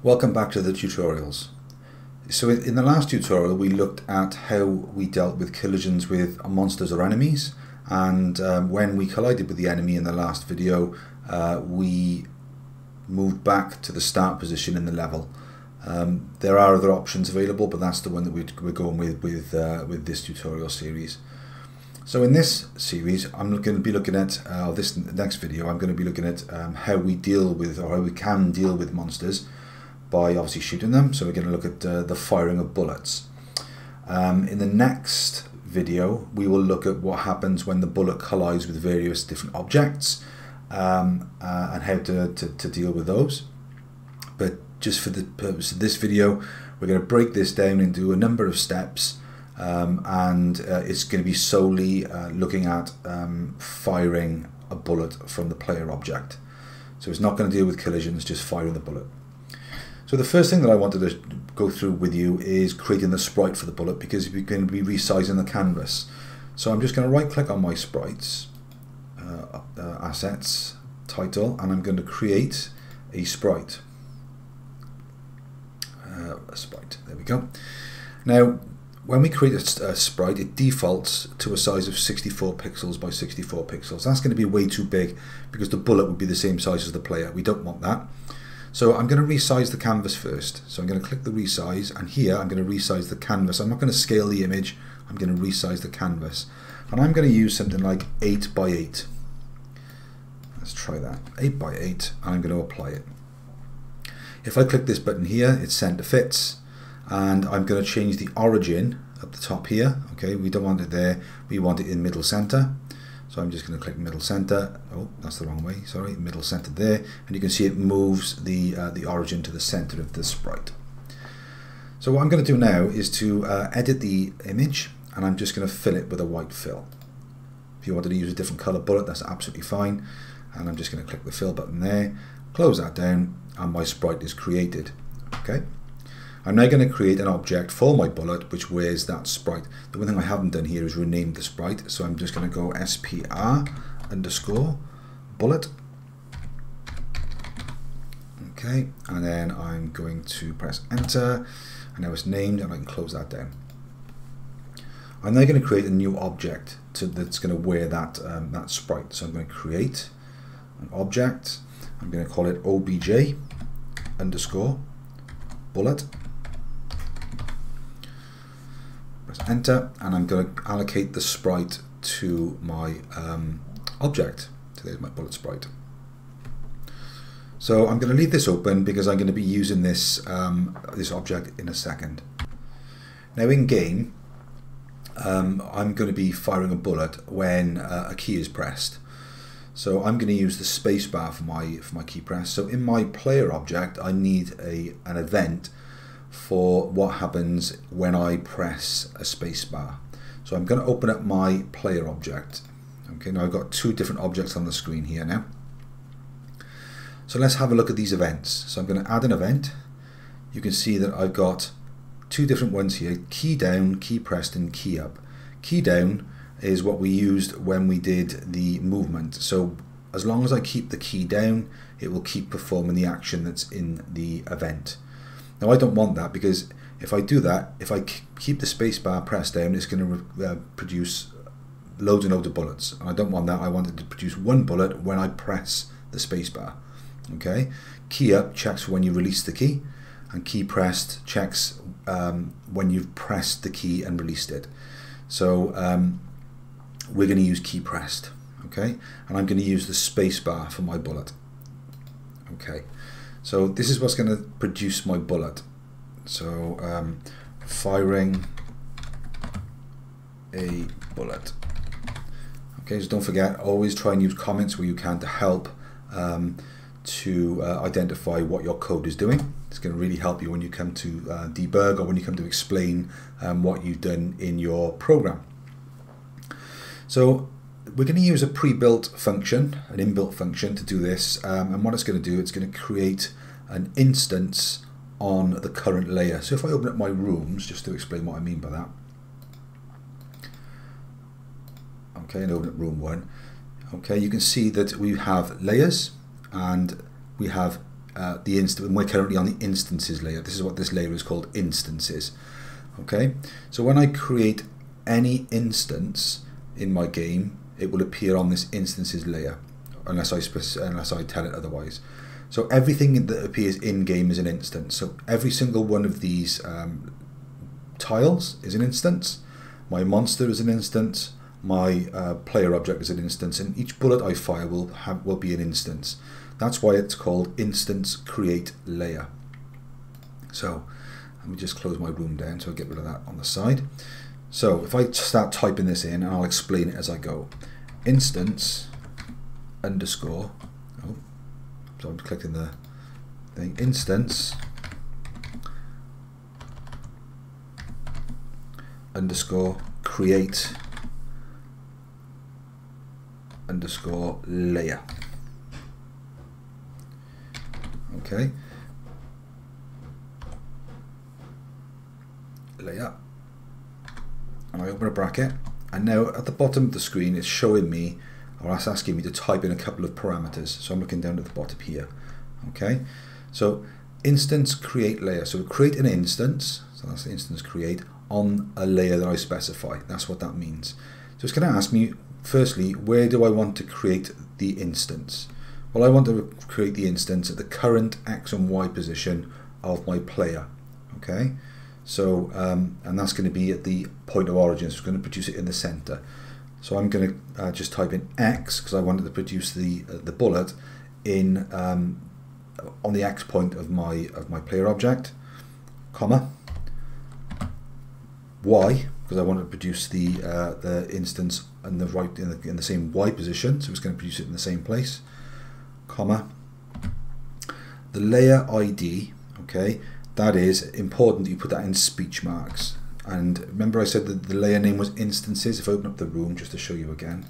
Welcome back to the tutorials. So in the last tutorial we looked at how we dealt with collisions with monsters or enemies, and when we collided with the enemy in the last video we moved back to the start position in the level. There are other options available, but that's the one that we're going with this tutorial series. So in this series I'm going to be looking at, this next video I'm going to be looking at how we deal with, or how we can deal with monsters by obviously shooting them. So we're going to look at the firing of bullets. In the next video we will look at what happens when the bullet collides with various different objects and how to deal with those. But just for the purpose of this video we're going to break this down into a number of steps, and it's going to be solely looking at firing a bullet from the player object. So it's not going to deal with collisions, just firing the bullet. So the first thing that I wanted to go through with you is creating the sprite for the bullet, because we're going to be resizing the canvas. So I'm just going to right click on my sprites, assets, title, and I'm going to create a sprite. There we go. Now when we create a sprite, it defaults to a size of 64 pixels by 64 pixels. That's going to be way too big because the bullet would be the same size as the player. We don't want that. So I'm going to resize the canvas first. So I'm going to click the resize, and here I'm going to resize the canvas. I'm not going to scale the image, I'm going to resize the canvas. And I'm going to use something like 8 by 8. Let's try that. 8 by 8, and I'm going to apply it. If I click this button here, it's center fits, and I'm going to change the origin up the top here. Okay, we don't want it there, we want it in middle center. So I'm just going to click middle center. Oh, that's the wrong way. Sorry, middle center there, and you can see it moves the origin to the center of the sprite. So what I'm going to do now is to edit the image, and I'm just going to fill it with a white fill. If you wanted to use a different color bullet, that's absolutely fine. And I'm just going to click the fill button there, close that down, and my sprite is created. Okay. I'm now going to create an object for my bullet which wears that sprite. The one thing I haven't done here is rename the sprite, so I'm just going to go SPR_bullet. Okay, and then I'm going to press enter, and now it's named, and I can close that down. I'm now going to create a new object that's going to wear that sprite. So I'm going to create an object. I'm going to call it OBJ_bullet. Press enter, and I'm going to allocate the sprite to my object. So there's my bullet sprite. So I'm going to leave this open because I'm going to be using this this object in a second. Now in game, I'm going to be firing a bullet when a key is pressed. So I'm going to use the spacebar for my key press. So in my player object, I need an event for what happens when I press a spacebar. So I'm going to open up my player object. Okay, now I've got two different objects on the screen here now. So let's have a look at these events. So I'm going to add an event. You can see that I've got two different ones here: key down, key pressed, and key up. Key down is what we used when we did the movement. So as long as I keep the key down, it will keep performing the action that's in the event. Now I don't want that, because if I do that, if I keep the spacebar pressed down, it's going to produce loads and loads of bullets, and I don't want that. I want it to produce one bullet when I press the spacebar. Okay, key up checks for when you release the key, and key pressed checks when you've pressed the key and released it. So we're going to use key pressed. Okay, and I'm going to use the spacebar for my bullet. Okay, so this is what's going to produce my bullet. So firing a bullet. Okay, so don't forget, always try and use comments where you can to help to identify what your code is doing. It's going to really help you when you come to debug, or when you come to explain what you've done in your program. So we're going to use a pre-built function, an inbuilt function, to do this, and what it's going to do, it's going to create an instance on the current layer. So if I open up my rooms, just to explain what I mean by that. Okay, and open up room 1. Okay, you can see that we have layers, and we have we're currently on the instances layer. This is what this layer is called, instances. Okay, so when I create any instance in my game, it will appear on this instances layer, unless I tell it otherwise. So everything that appears in game is an instance. So every single one of these tiles is an instance. My monster is an instance. My player object is an instance, and each bullet I fire will be an instance. That's why it's called instance create layer. So let me just close my room down so I get rid of that on the side. So if I start typing this in, and I'll explain it as I go. Instance underscore, oh, so I'm clicking the thing, instance underscore create underscore layer. Okay, layer, and I open a bracket, and now at the bottom of the screen it's showing me, or it's asking me to type in a couple of parameters. So I'm looking down at the bottom here. Okay, so instance create layer, so create an instance, so that's the instance create on a layer that I specify. That's what that means. So it's going to ask me firstly, where do I want to create the instance? Well, I want to create the instance at the current X and Y position of my player. Okay, so and that's going to be at the point of origin, so it's going to produce it in the center. So I'm going to just type in X because I wanted to produce the bullet in on the X point of my player object, comma, Y because I want to produce the instance in the same Y position, so it's going to produce it in the same place, comma, the layer ID. Okay, that is important that you put that in speech marks. And remember I said that the layer name was instances. If I open up the room just to show you again,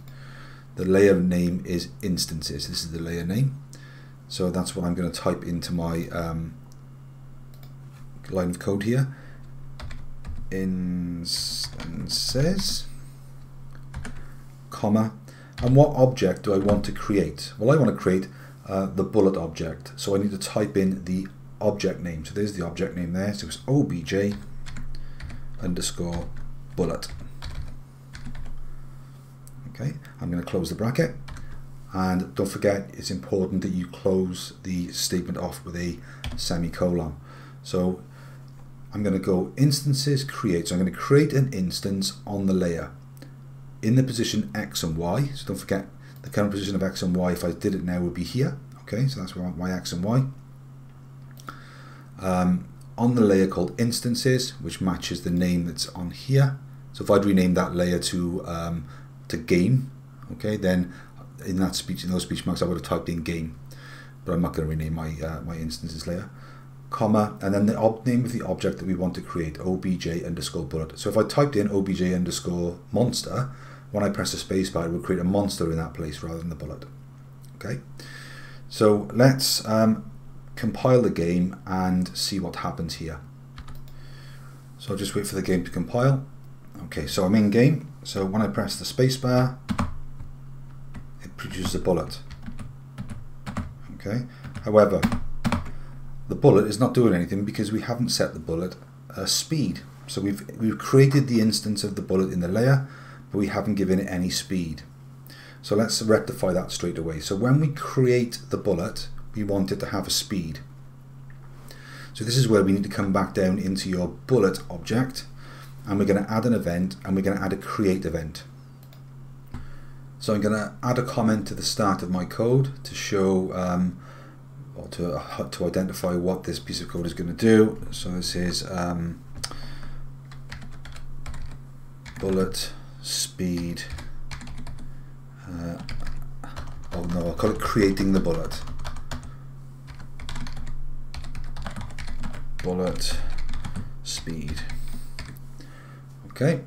the layer name is instances. This is the layer name. So that's what I'm going to type into my line of code here. Instances, comma, and what object do I want to create? Well, I want to create the bullet object. So I need to type in the object name. So there's the object name there. So it's obj underscore bullet. Okay, I'm going to close the bracket, and don't forget it's important that you close the statement off with a semicolon. So I'm going to go instances create, so I'm going to create an instance on the layer in the position X and Y. So don't forget the current position of X and Y, if I did it now, would be here. Okay, so that's where I want my X and Y. On the layer called instances, which matches the name that's on here. So if I'd rename that layer to game, okay, then in those speech marks I would have typed in game, but I'm not going to rename my my instances layer, comma, and then the name of the object that we want to create, obj underscore bullet. So if I typed in obj underscore monster, when I press the spacebar, it will create a monster in that place rather than the bullet. Okay, so let's compile the game and see what happens here. So I'll just wait for the game to compile. Okay, so I'm in game. So when I press the spacebar, it produces a bullet. Okay, however, the bullet is not doing anything because we haven't set the bullet speed. So we've created the instance of the bullet in the layer, but we haven't given it any speed. So let's rectify that straight away. So when we create the bullet, we want it to have a speed. So this is where we need to come back down into your bullet object, and we're going to add an event, and we're going to add a create event. So I'm going to add a comment to the start of my code to show or to identify what this piece of code is going to do. So this is bullet speed. Oh no, I'll call it creating the bullet. Bullet speed. Okay,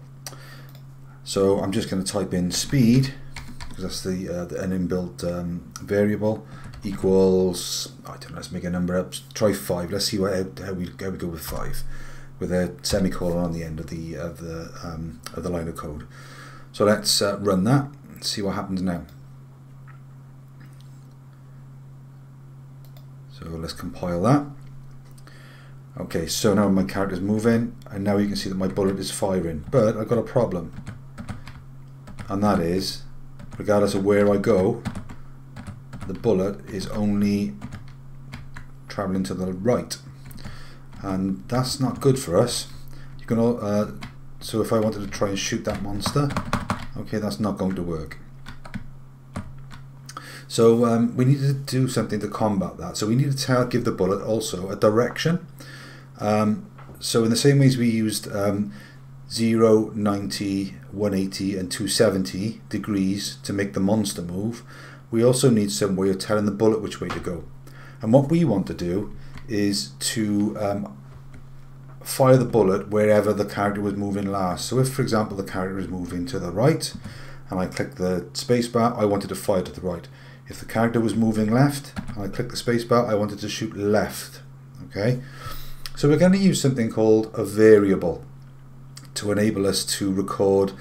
so I'm just going to type in speed because that's an inbuilt variable, equals, I don't know, let's make a number up, try 5. Let's see how we go with 5 with a semicolon on the end of the line of code. So let's run that and see what happens now. So let's compile that. Okay, so now my character's moving, and now you can see that my bullet is firing, but I've got a problem, and that is, regardless of where I go, the bullet is only traveling to the right, and that's not good for us. You can so if I wanted to try and shoot that monster, okay, that's not going to work. So we need to do something to combat that. So we need to give the bullet also a direction. So in the same ways we used 0, 90, 180 and 270 degrees to make the monster move, we also need some way of telling the bullet which way to go. And what we want to do is to fire the bullet wherever the character was moving last. So if, for example, the character is moving to the right and I click the spacebar, I wanted to fire to the right. If the character was moving left and I click the spacebar, I wanted to shoot left. Okay, so we're going to use something called a variable to enable us to record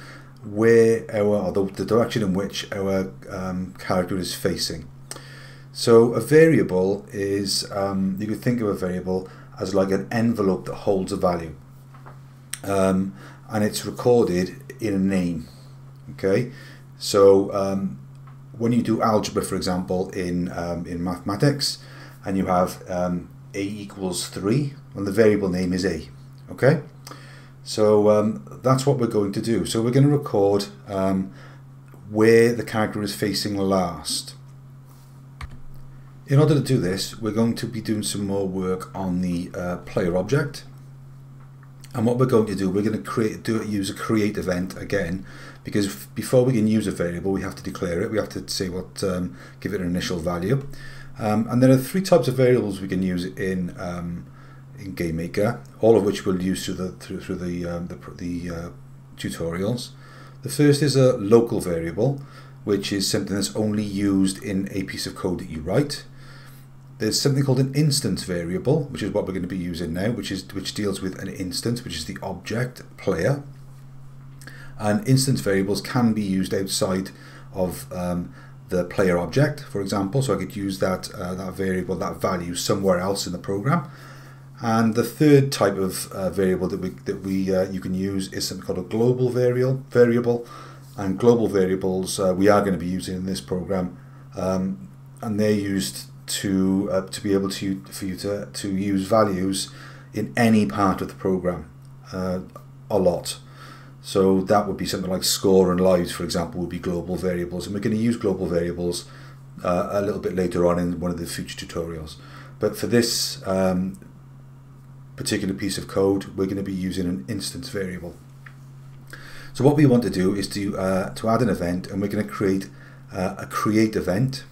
where the direction in which our character is facing. So a variable is, you could think of a variable as like an envelope that holds a value, and it's recorded in a name. Okay, so when you do algebra, for example, in mathematics, and you have a equals 3, and the variable name is a. Okay, so that's what we're going to do. So we're going to record where the character is facing last. In order to do this, we're going to be doing some more work on the player object. And what we're going to do, we're going to use a create event again, because before we can use a variable, we have to declare it. We have to say what, give it an initial value. And there are 3 types of variables we can use in GameMaker, all of which we'll use through the tutorials. The first is a local variable, which is something that's only used in a piece of code that you write. There's something called an instance variable, which is what we're going to be using now, which deals with an instance, which is the object player. And instance variables can be used outside of the player object, for example. So I could use that variable, that value, somewhere else in the program. And the third type of variable that you can use is something called a global variable. And global variables we are going to be using in this program, and they're used to be able for you to use values in any part of the program, a lot. So that would be something like score and lives, for example, would be global variables, and we're going to use global variables a little bit later on in one of the future tutorials. But for this particular piece of code, we're going to be using an instance variable. So what we want to do is to add an event, and we're going to create a create event.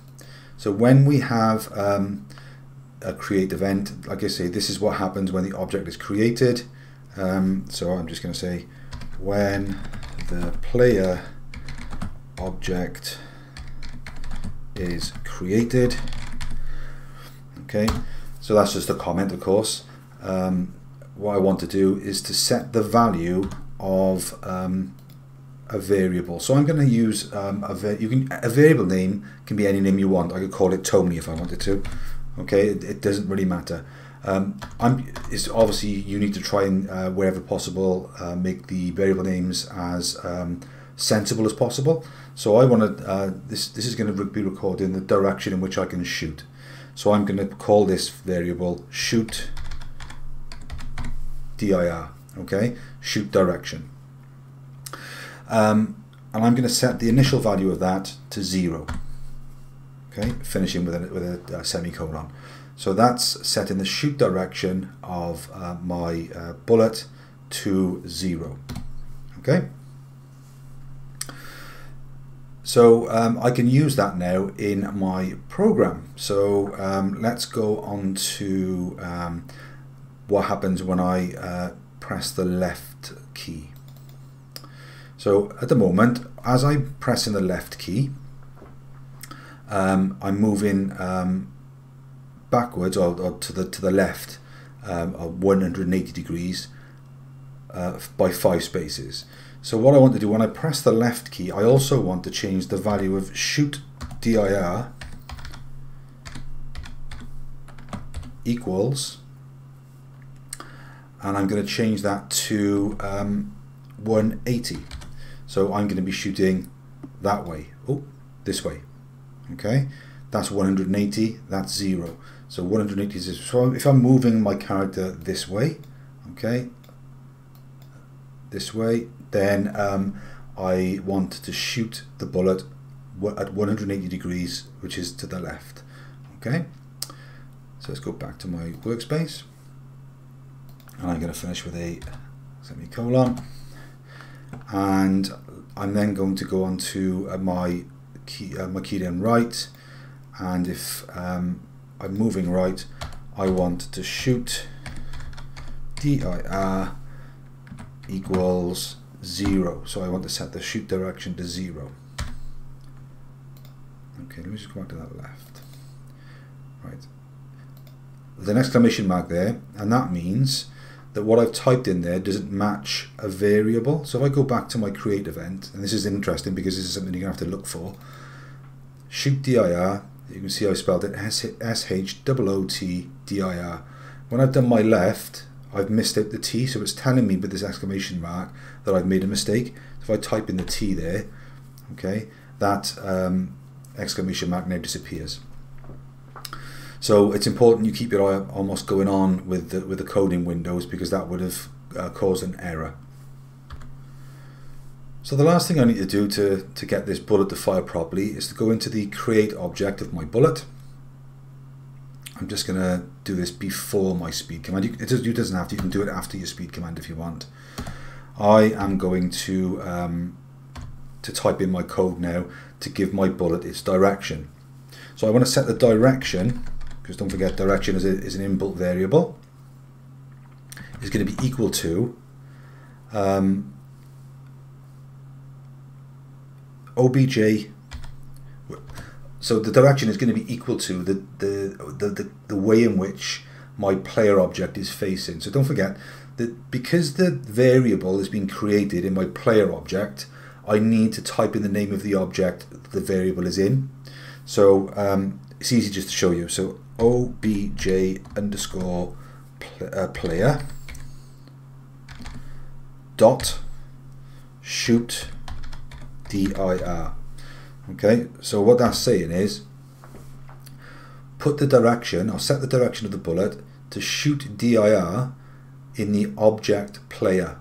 So when we have a create event, like I say, this is what happens when the object is created. So I'm just going to say when the player object is created. Okay, so that's just a comment, of course. What I want to do is to set the value of a variable. So I'm going to use a variable name can be any name you want. I could call it Tony if I wanted to. Okay, it doesn't really matter. It's obviously you need to try and wherever possible make the variable names as sensible as possible. So I want to this is going to be recorded in the direction in which I can shoot. So I'm going to call this variable shoot dir. Okay, shoot direction. And I'm going to set the initial value of that to 0. Okay, finishing with a semicolon. So that's setting the shoot direction of my bullet to 0. Okay. So I can use that now in my program. So let's go on to what happens when I press the left key. So at the moment, as I'm pressing the left key, I'm moving backwards or to the left 180 degrees by 5 spaces. So what I want to do when I press the left key, I also want to change the value of shoot dir equals, and I'm going to change that to 180. So I'm going to be shooting that way. Oh, this way. Okay, that's 180. That's 0. So 180 is this. So if I'm moving my character this way, okay, this way, then I want to shoot the bullet at 180 degrees, which is to the left. Okay, so let's go back to my workspace, and I'm going to finish with a semicolon, and I'm then going to go on to my key down right, and if I'm moving right, I want to shoot dir equals 0. So I want to set the shoot direction to 0. Okay, let me just go back to that left. Right. There's an exclamation mark there, and that means that what I've typed in there doesn't match a variable. So if I go back to my create event, and this is interesting because this is something you're going to have to look for, shoot dir, you can see I spelled it S-H-O-O-T-D-I-R. When I've done my left, I've missed out the T, so it's telling me with this exclamation mark that I've made a mistake. So if I type in the T there, okay, that exclamation mark now disappears. So it's important you keep your eye almost going on with the coding windows, because that would have caused an error. So the last thing I need to do to get this bullet to fire properly is to go into the create object of my bullet. I'm just going to do this before my speed command. You doesn't have to, you can do it after your speed command if you want. I am going to type in my code now to give my bullet its direction. So I want to set the direction, because don't forget direction is an inbuilt variable, is going to be equal to obj. So the direction is going to be equal to the way in which my player object is facing. So don't forget that because the variable has been created in my player object, I need to type in the name of the object the variable is in. So it's easy just to show you. So obj underscore player dot shoot dir. Okay, so what that's saying is put the direction, or set the direction of the bullet to shoot dir in the object player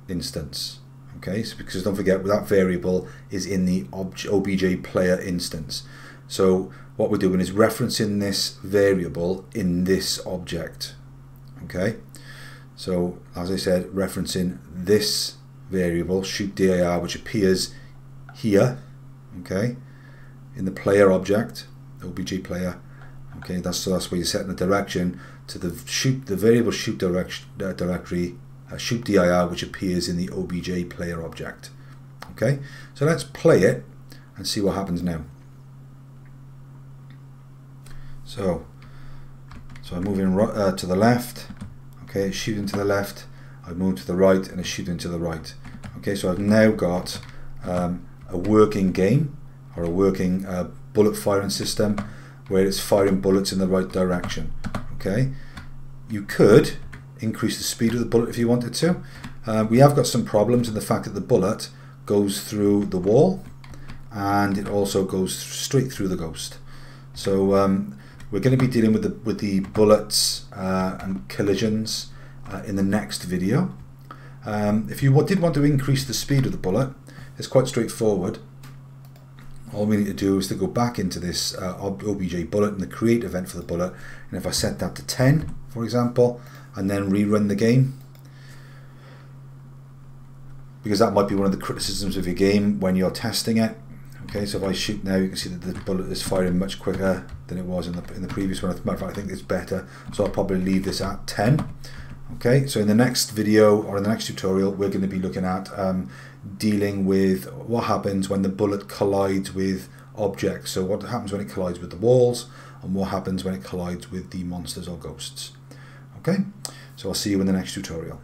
instance. Okay, so because don't forget that variable is in the obj player instance. So what we're doing is referencing this variable in this object. Okay, so as I said, referencing this variable shoot dir, which appears here, okay, in the player object, obj player. Okay, that's where you're setting the direction to the variable shoot directory shoot dir, which appears in the obj player object. Okay, so let's play it and see what happens now. So I'm moving to the left. Okay, it's shooting to the left. I've moved to the right, and it's shooting to the right. Okay, so I've now got a working game, or a working bullet firing system, where it's firing bullets in the right direction. Okay, you could increase the speed of the bullet if you wanted to. We have got some problems in the fact that the bullet goes through the wall, and it also goes straight through the ghost. So we're going to be dealing with the bullets and collisions in the next video. If you did want to increase the speed of the bullet, it's quite straightforward. All we need to do is to go back into this obj bullet and the create event for the bullet, and if I set that to 10, for example, and then rerun the game, because that might be one of the criticisms of your game when you're testing it. Okay, so if I shoot now, you can see that the bullet is firing much quicker than it was in the previous one. As a matter of fact, I think it's better, so I'll probably leave this at 10. Okay, so in the next video, or in the next tutorial, we're going to be looking at dealing with what happens when the bullet collides with objects. So what happens when it collides with the walls, and what happens when it collides with the monsters or ghosts. Okay, so I'll see you in the next tutorial.